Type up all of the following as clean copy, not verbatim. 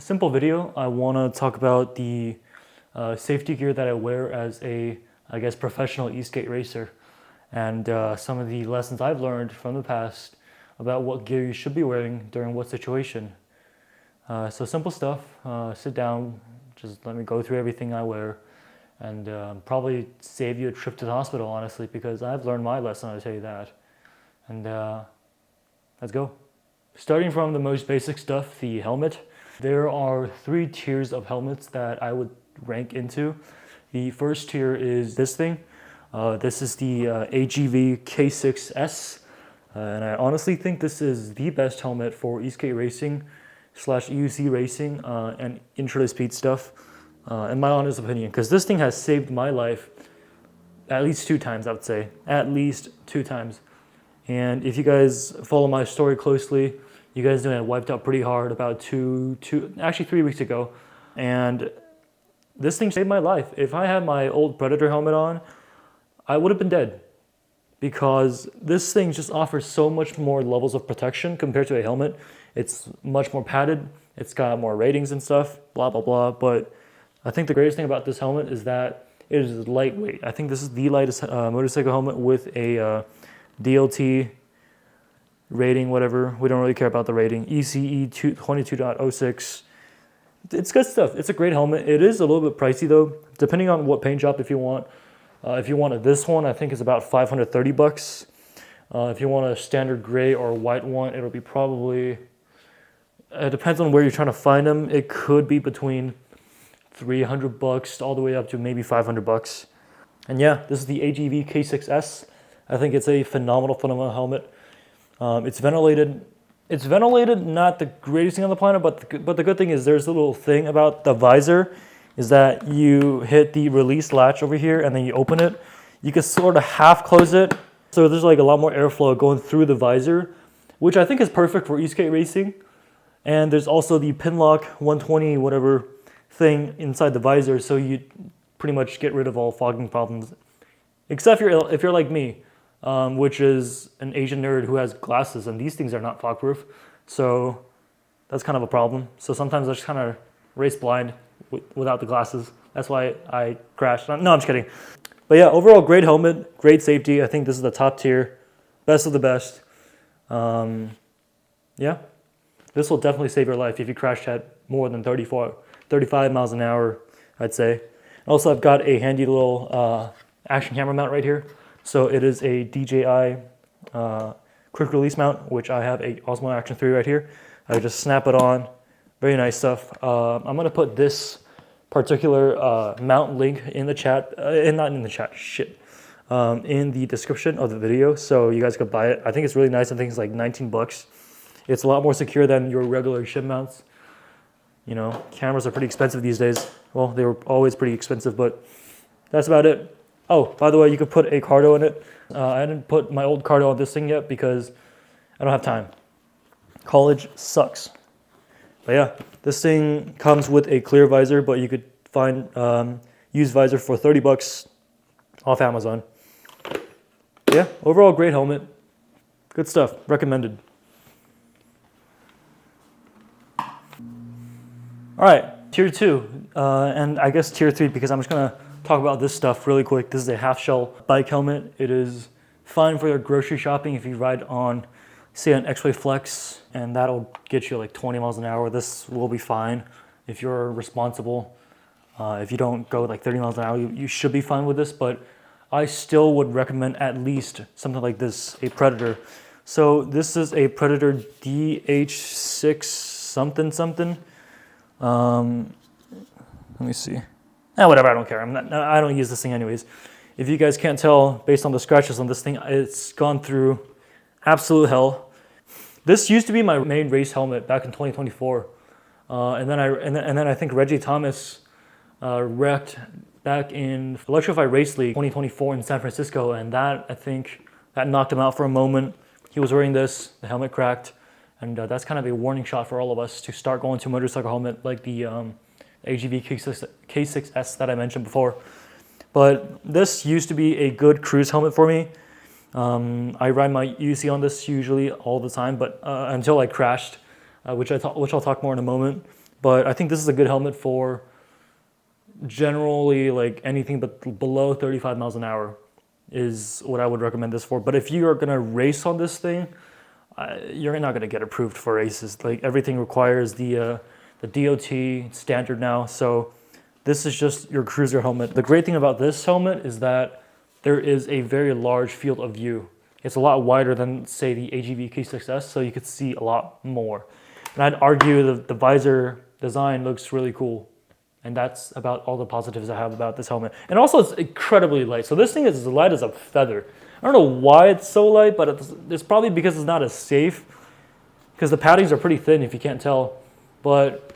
simple video. I want to talk about the safety gear that I wear as a, I guess, professional esk8 racer, and some of the lessons I've learned from the past about what gear you should be wearing during what situation. So simple stuff. Sit down, just let me go through everything I wear, and probably save you a trip to the hospital, honestly, because I've learned my lesson, I'll tell you that. And let's go. Starting from the most basic stuff, the helmet. There are 3 tiers of helmets that I would rank into. The first tier is this thing. This is the AGV K6S. And I honestly think this is the best helmet for esk8 racing / EUC racing and intraday speed stuff, in my honest opinion, because this thing has saved my life at least 2 times, I would say. At least 2 times. And if you guys follow my story closely, you guys know I wiped out pretty hard about actually 3 weeks ago. And this thing saved my life. If I had my old Predator helmet on, I would have been dead. Because this thing just offers so much more levels of protection compared to a helmet. It's much more padded. It's got more ratings and stuff, blah, blah, blah. But I think the greatest thing about this helmet is that it is lightweight. I think this is the lightest motorcycle helmet with a DLT rating, whatever. We don't really care about the rating. ECE 22.06. It's good stuff. It's a great helmet. It is a little bit pricey though, depending on what paint job if you want. If you want this one, I think it's about $530. If you want a standard gray or white one, it'll be probably, it depends on where you're trying to find them. It could be between $300 all the way up to maybe $500. And yeah, this is the AGV K6S. I think it's a phenomenal helmet. It's ventilated. It's ventilated, not the greatest thing on the planet, but the good thing is there's a little thing about the visor is that you hit the release latch over here and then you open it. You can sort of half close it. So there's like a lot more airflow going through the visor, which I think is perfect for esk8 racing. And there's also the Pinlock 120 whatever thing inside the visor, so you pretty much get rid of all fogging problems. Except if you're like me, which is an Asian nerd who has glasses, and these things are not fog proof. So that's kind of a problem. So sometimes I just kind of race blind without the glasses. That's why I crashed. No, I'm just kidding. But yeah, overall great helmet, great safety. I think this is the top tier, best of the best. Yeah, this will definitely save your life if you crash at more than 35 miles an hour, I'd say. Also, I've got a handy little action camera mount right here. So it is a DJI quick release mount, which I have a Osmo Action 3 right here. I just snap it on. Very nice stuff. I'm gonna put this particular mount link in the chat, not in the chat, in the description of the video, so you guys could buy it. I think it's really nice. I think it's like 19 bucks. It's a lot more secure than your regular ship mounts. You know, cameras are pretty expensive these days. Well, they were always pretty expensive, but that's about it. Oh, by the way, you could put a cardo in it. I didn't put my old cardo on this thing yet because I don't have time. College sucks. But yeah, this thing comes with a clear visor, but you could find used visor for 30 bucks off Amazon. Yeah, overall great helmet. Good stuff, recommended. All right, tier 2, and I guess tier 3 because I'm just gonna talk about this stuff really quick. This is a half shell bike helmet. It is fine for your grocery shopping if you ride on, say, an X-Way Flex, and that'll get you like 20 miles an hour. This will be fine if you're responsible. If you don't go like 30 miles an hour, you should be fine with this, but I still would recommend at least something like this, a Predator. So this is a Predator DH6 something. Let me see. Whatever, I don't care. I don't use this thing anyways. If you guys can't tell based on the scratches on this thing, it's gone through absolute hell. This used to be my main race helmet back in 2024, and then I think Reggie Thomas wrecked back in Electrified Race League 2024 in San Francisco, and I think that knocked him out for a moment. He was wearing this, the helmet cracked, and that's kind of a warning shot for all of us to start going to a motorcycle helmet like the AGV K6S that I mentioned before. But this used to be a good cruise helmet for me. I ride my UC on this usually all the time, but until I crashed, which I'll talk more in a moment. But I think this is a good helmet for generally like anything but below 35 miles an hour is what I would recommend this for. But if you are gonna race on this thing, you're not gonna get approved for races. Like everything requires the DOT standard now. So this is just your cruiser helmet. The great thing about this helmet is that there is a very large field of view. It's a lot wider than, say, the AGV K6S, so you could see a lot more. And I'd argue the visor design looks really cool. And that's about all the positives I have about this helmet. And also, it's incredibly light. So this thing is as light as a feather. I don't know why it's so light, but it's probably because it's not as safe. Because the paddings are pretty thin, if you can't tell. But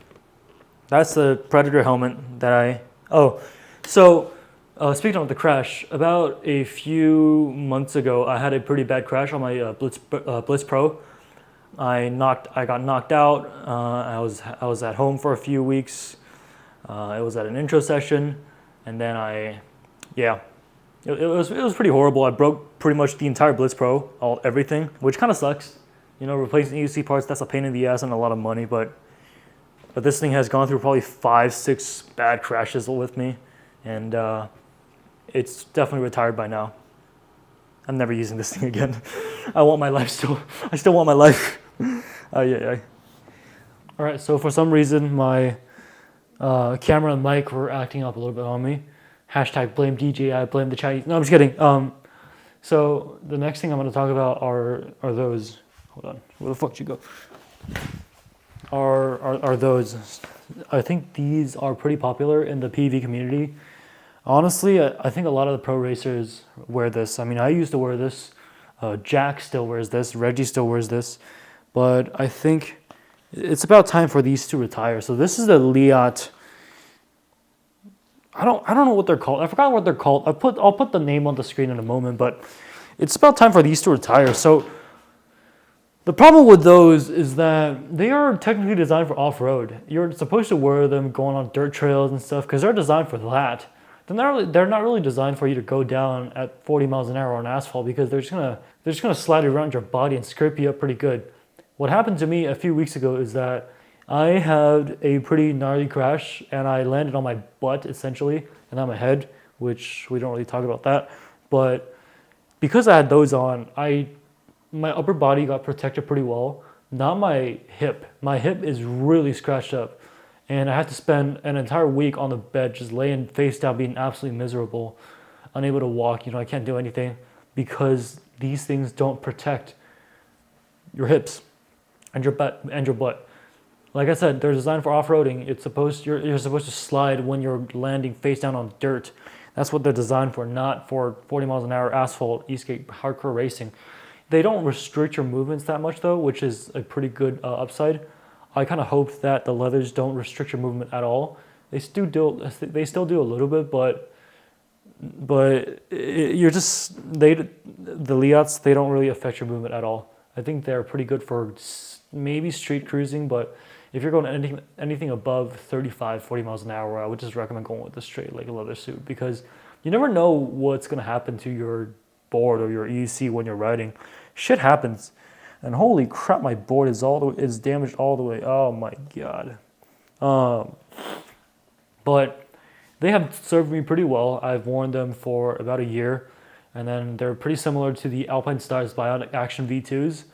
that's the Predator helmet that I... Oh, so speaking of the crash, about a few months ago, I had a pretty bad crash on my Blitz Pro. I got knocked out. I was at home for a few weeks. It was at an intro session, and then it was pretty horrible. I broke pretty much the entire Blitz Pro, everything, which kind of sucks. You know, replacing EUC parts, that's a pain in the ass and a lot of money, but this thing has gone through probably 5-6 bad crashes with me, and it's definitely retired by now. I'm never using this thing again. I want my life still. I still want my life. Yeah. All right, so for some reason, my camera and mic were acting up a little bit on me. Hashtag blame DJI, blame the Chinese. No, I'm just kidding. So the next thing I'm going to talk about are those. Hold on, where the fuck did you go? Are those? I think these are pretty popular in the PV community. Honestly, I think a lot of the pro racers wear this. I mean, I used to wear this. Jack still wears this. Reggie still wears this. But I think it's about time for these to retire. So this is the Leatt. I don't know what they're called. I forgot what they're called. I'll put the name on the screen in a moment. But it's about time for these to retire. So the problem with those is that they are technically designed for off-road. You're supposed to wear them going on dirt trails and stuff because they're designed for that. They're not really designed for you to go down at 40 miles an hour on asphalt because they're just gonna slide around your body and scrape you up pretty good. What happened to me a few weeks ago is that I had a pretty gnarly crash and I landed on my butt essentially and on my head, which we don't really talk about that. But because I had those on, my upper body got protected pretty well. Not my hip. My hip is really scratched up. And I had to spend an entire week on the bed just laying face down, being absolutely miserable, unable to walk. You know, I can't do anything because these things don't protect your hips and your butt. Like I said, they're designed for off-roading. You're supposed to slide when you're landing face down on dirt. That's what they're designed for, not for 40 miles an hour asphalt, esk8 hardcore racing. They don't restrict your movements that much though, which is a pretty good upside. I kind of hope that the leathers don't restrict your movement at all. They still do a little bit, but you're just the Leatts, they don't really affect your movement at all. I think they're pretty good for maybe street cruising, but if you're going anything above 35, 40 miles an hour, I would just recommend going with a straight like leather suit because you never know what's going to happen to your board or your EUC when you're riding. Shit happens. And holy crap, my board is damaged all the way. Oh my god. But they have served me pretty well. I've worn them for about a year. And then they're pretty similar to the Alpinestars Bionic Action V2s,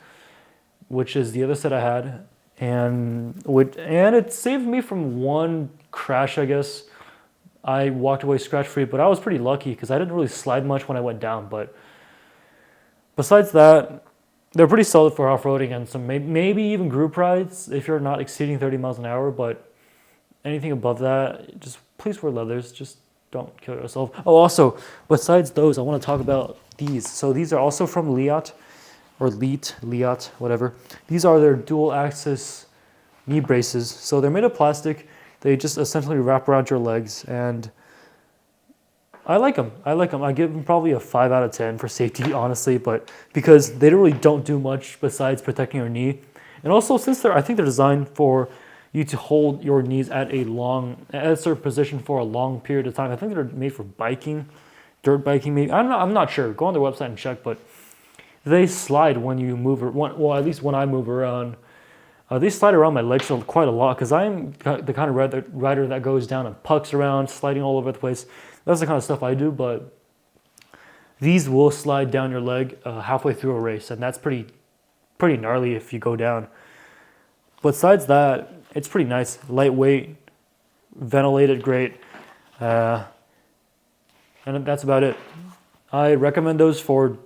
which is the other set I had. And it saved me from one crash, I guess. I walked away scratch-free, but I was pretty lucky because I didn't really slide much when I went down. But besides that, they're pretty solid for off-roading and some maybe even group rides if you're not exceeding 30 miles an hour. But anything above that, just please wear leathers. Just don't kill yourself. Oh, also, besides those, I want to talk about these. So these are also from Leatt or Leatt, whatever. These are their dual-axis knee braces. So they're made of plastic. They just essentially wrap around your legs, and I like them. I give them probably a 5 out of 10 for safety, honestly, but because they really don't do much besides protecting your knee. And also, since I think they're designed for you to hold your knees at a certain position for a long period of time. I think they're made for biking, dirt biking maybe. I'm not sure. Go on their website and check, but they slide when you move, well, at least when I move around. They slide around my legs quite a lot because I'm the kind of rider that goes down and pucks around, sliding all over the place. That's the kind of stuff I do, but these will slide down your leg halfway through a race, and that's pretty gnarly if you go down. Besides that, it's pretty nice, lightweight, ventilated great, and that's about it. I recommend those for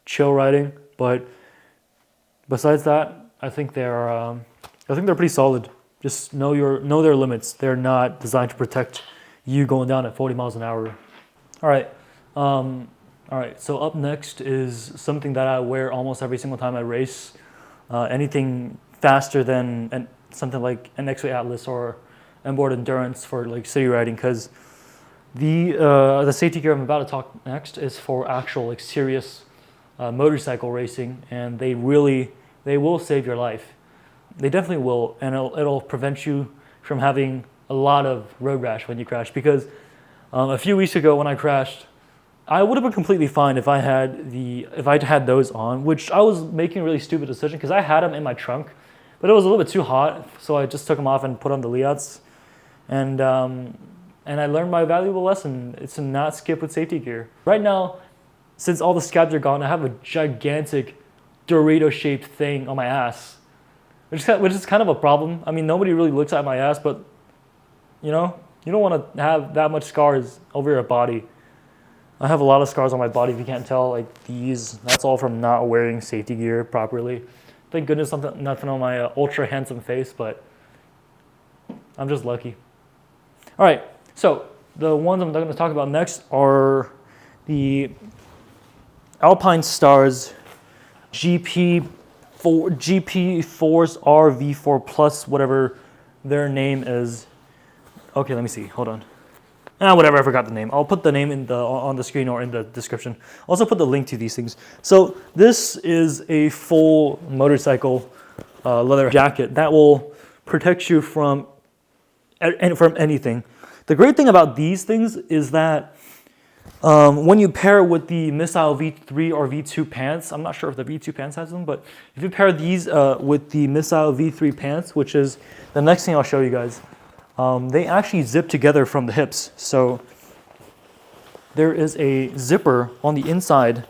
chill riding, but besides that, I think they're pretty solid. Just know their limits. They're not designed to protect you going down at 40 miles an hour. All right. So up next is something that I wear almost every single time I race. Anything faster than something like an esk8 Atlas or onboard endurance for like city riding, because the safety gear I'm about to talk next is for actual like serious motorcycle racing, and they will save your life. They definitely will, and it'll prevent you from having a lot of road rash when you crash. Because a few weeks ago when I crashed, I would have been completely fine if I had those on, which I was making a really stupid decision because I had them in my trunk, but it was a little bit too hot, so I just took them off and put on the Leatts, and I learned my valuable lesson. It's to not skip with safety gear. Right now, since all the scabs are gone, I have a gigantic Dorito-shaped thing on my ass, which is kind of a problem. I mean, nobody really looks at my ass, but you don't want to have that much scars over your body. I have a lot of scars on my body, if you can't tell, like these. That's all from not wearing safety gear properly. Thank goodness nothing on my ultra handsome face, but I'm just lucky. All right, so the ones I'm going to talk about next are the Alpinestars GP4s RV4 Plus, whatever their name is. Okay, let me see. Hold on. Whatever, I forgot the name. I'll put the name on the screen or in the description. Also put the link to these things. So this is a full motorcycle leather jacket that will protect you from anything. The great thing about these things is that when you pair it with the Missile V3 or V2 pants, I'm not sure if the V2 pants has them, but if you pair these with the Missile V3 pants, which is the next thing I'll show you guys, they actually zip together from the hips. So there is a zipper on the inside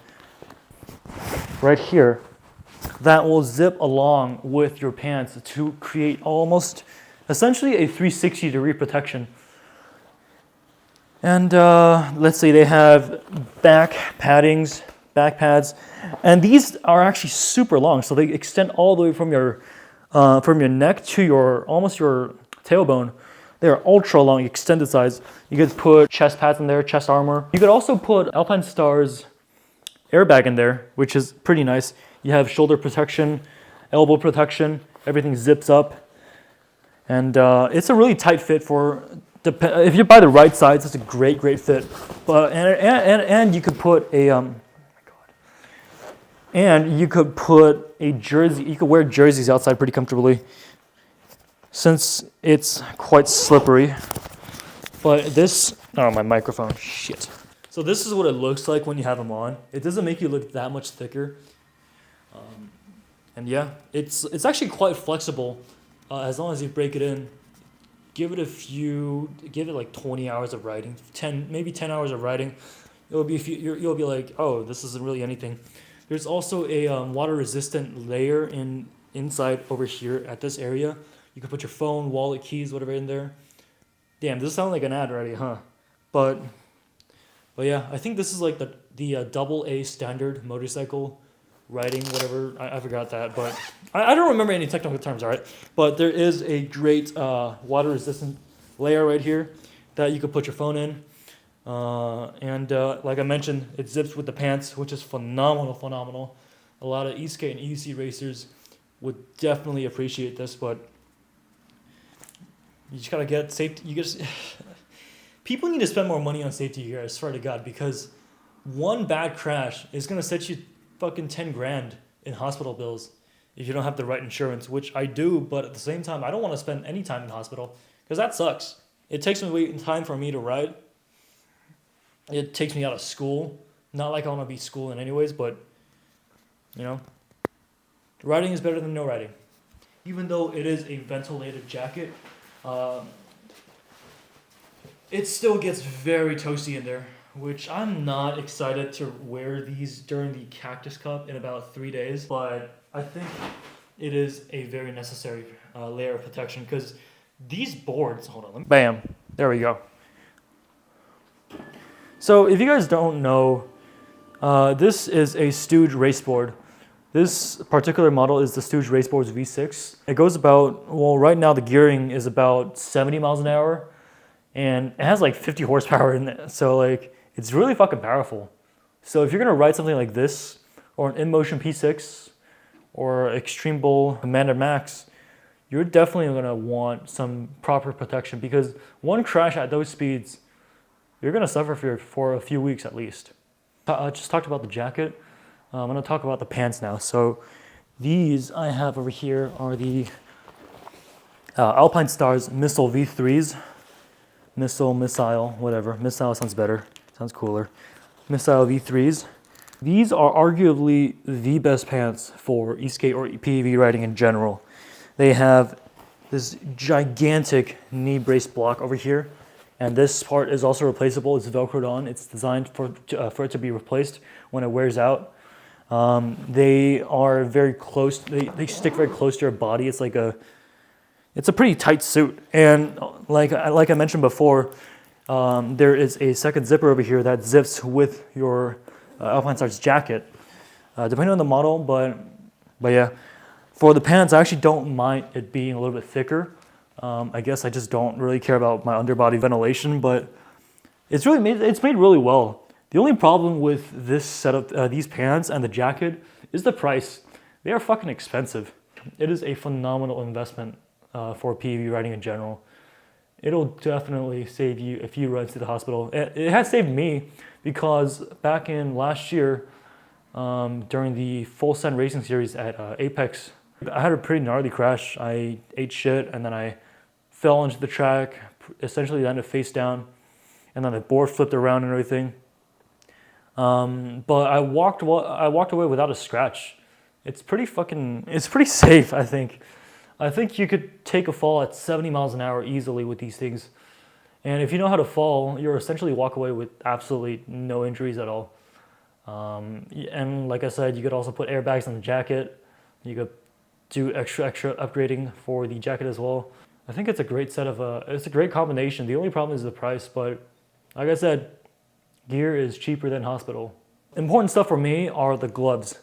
right here that will zip along with your pants to create almost essentially a 360-degree protection. And let's say they have back pads, and these are actually super long, so they extend all the way from your neck to almost your tailbone. They're ultra long, extended size. You could put chest pads in there, chest armor. You could also put Alpinestars airbag in there, which is pretty nice. You have shoulder protection, elbow protection, everything zips up. And it's a really tight fit if you're by the right sides, it's a great fit. But and you could put a jersey. You could wear jerseys outside pretty comfortably, since it's quite slippery. But my microphone, shit. So this is what it looks like when you have them on. It doesn't make you look that much thicker. And yeah, it's actually quite flexible as long as you break it in. Give it like 20 hours of riding, 10 hours of riding. You'll be like, oh, this isn't really anything. There's also a water-resistant layer inside over here at this area. You can put your phone, wallet, keys, whatever in there. Damn, this sounds like an ad already, huh? But yeah, I think this is like the double A standard motorcycle riding, whatever. I forgot that, but I don't remember any technical terms, all right? But there is a great water-resistant layer right here that you could put your phone in. And like I mentioned, it zips with the pants, which is phenomenal. A lot of esk8 and EUC racers would definitely appreciate this, but you just gotta get safety. People need to spend more money on safety gear, I swear to God, because one bad crash is gonna set you fucking 10 grand in hospital bills if you don't have the right insurance, which I do, but at the same time, I don't want to spend any time in the hospital because that sucks. It takes me time for me to ride. It takes me out of school. Not like I want to be schooling anyways, but riding is better than no riding. even though it is a ventilated jacket, it still gets very toasty in there, which I'm not excited to wear these during the Cactus Cup in about 3 days, but I think it is a very necessary layer of protection because these boards, hold on, bam, there we go. So if you guys don't know, this is a Stooge race board. This particular model is the Stooge Raceboards V6. It goes about, well, right now the gearing is about 70 miles an hour, and it has like 50 horsepower in it. So like, it's really fucking powerful. So if you're gonna ride something like this, or an InMotion P6, or Extreme Bull Commander Max, you're definitely gonna want some proper protection because one crash at those speeds, you're gonna suffer for a few weeks at least. I just talked about the jacket. I'm going to talk about the pants now. So these I have over here are the Alpinestars Missile V3s. Missile, whatever. Missile sounds better, sounds cooler. Missile V3s. These are arguably the best pants for e-skate or PEV riding in general. They have this gigantic knee brace block over here. And this part is also replaceable. It's Velcroed on. It's designed for it to be replaced when it wears out. They are very close. They stick very close to your body. It's a pretty tight suit. And like I mentioned before, there is a second zipper over here that zips with your Alpinestars jacket, depending on the model. But yeah, for the pants, I actually don't mind it being a little bit thicker. I guess I just don't really care about my underbody ventilation, but it's made really well. The only problem with this setup, these pants and the jacket, is the price. They are fucking expensive. It is a phenomenal investment for PEV riding in general. It'll definitely save you a few runs to the hospital. It has saved me because back in last year, during the Full Send Racing Series at Apex, I had a pretty gnarly crash. I ate shit and then I fell into the track, essentially landed face down, and then the board flipped around and everything. But I walked away without a scratch. It's pretty safe, I think. I think you could take a fall at 70 miles an hour easily with these things. And if you know how to fall, you'll essentially walk away with absolutely no injuries at all. And like I said, you could also put airbags on the jacket. You could do extra upgrading for the jacket as well. I think it's a great it's a great combination. The only problem is the price, but like I said, gear is cheaper than hospital. Important stuff for me are the gloves.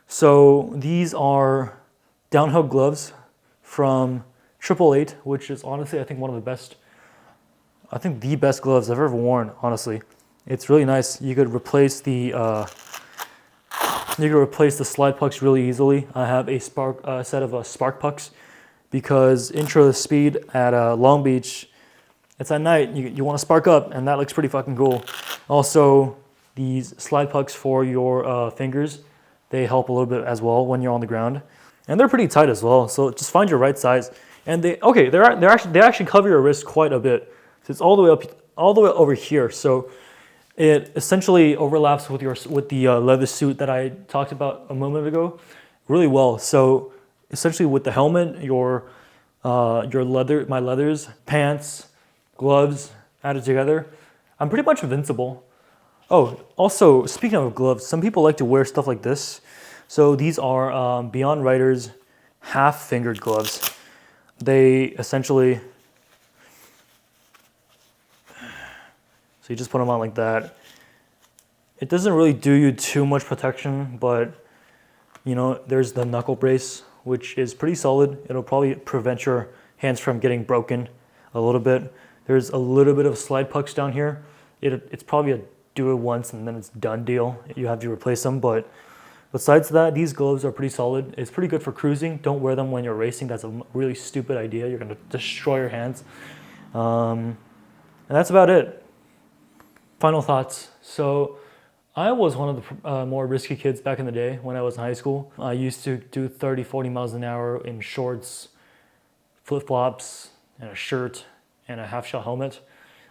So these are downhill gloves from Triple8, which is honestly, I think the best gloves I've ever worn, honestly. It's really nice. You could replace the slide pucks really easily. I have a set of spark pucks because intro to speed at Long Beach, it's at night, you want to spark up, and that looks pretty fucking cool. Also, these slide pucks for your fingers, they help a little bit as well when you're on the ground. And they're pretty tight as well, so just find your right size. And they actually cover your wrist quite a bit. So it's all the way over here. So it essentially overlaps with the leather suit that I talked about a moment ago really well. So essentially with the helmet, my leathers, pants, gloves added together, I'm pretty much invincible. Oh, also speaking of gloves, some people like to wear stuff like this. So these are Beyond Riders half-fingered gloves. They essentially, so you just put them on like that. It doesn't really do you too much protection, but you know, there's the knuckle brace, which is pretty solid. It'll probably prevent your hands from getting broken a little bit. There's a little bit of slide pucks down here. It's probably a do it once and then it's done deal. You have to replace them, but besides that, these gloves are pretty solid. It's pretty good for cruising. Don't wear them when you're racing. That's a really stupid idea. You're gonna destroy your hands. And that's about it. Final thoughts. So I was one of the more risky kids back in the day when I was in high school. I used to do 30, 40 miles an hour in shorts, flip-flops, and a shirt, and a half-shell helmet.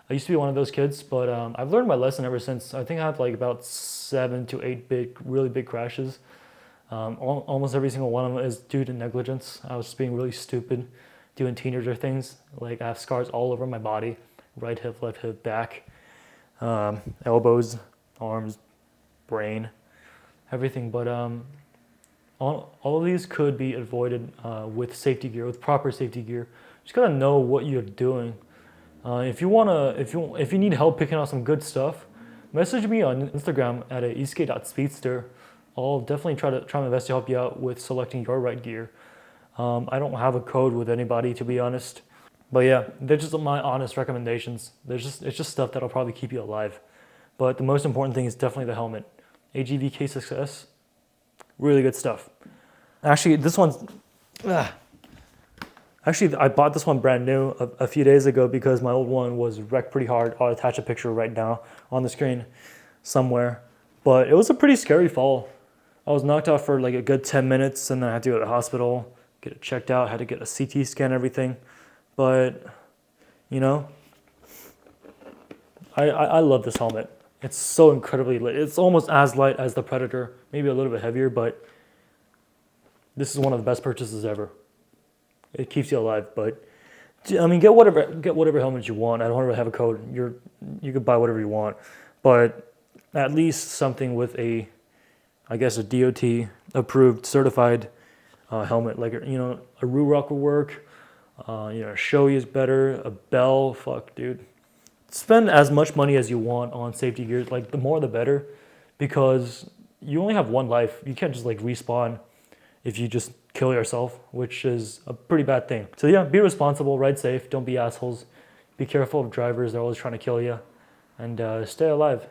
I used to be one of those kids, but I've learned my lesson ever since. I think I had like about 7 to 8 really big crashes. Almost every single one of them is due to negligence. I was just being really stupid, doing teenager things. Like I have scars all over my body, right hip, left hip, back, elbows, arms, brain, everything. But all of these could be avoided with safety gear, with proper safety gear. Just gotta know what you're doing. If you need help picking out some good stuff, message me on Instagram at esk8.speedster. I'll definitely try my best to help you out with selecting your right gear. I don't have a code with anybody, to be honest, but yeah, they're just my honest recommendations. It's just stuff that'll probably keep you alive. But the most important thing is definitely the helmet. AGV K6S, really good stuff. Actually, this one's. Actually, I bought this one brand new a few days ago because my old one was wrecked pretty hard. I'll attach a picture right now on the screen somewhere. But it was a pretty scary fall. I was knocked out for like a good 10 minutes and then I had to go to the hospital, get it checked out, had to get a CT scan and everything. But, you know, I love this helmet. It's so incredibly light. It's almost as light as the Predator, maybe a little bit heavier, but this is one of the best purchases ever. It keeps you alive, but I mean, get whatever helmet you want. I don't really have a code. You could buy whatever you want, but at least something with a DOT approved, certified helmet. Like a Ruroc will work. A Shoei is better. A Bell, fuck, dude. Spend as much money as you want on safety gear. Like the more, the better, because you only have one life. You can't just like respawn if you just kill yourself, which is a pretty bad thing. So yeah, be responsible, ride safe, don't be assholes. Be careful of drivers, they're always trying to kill you. And stay alive.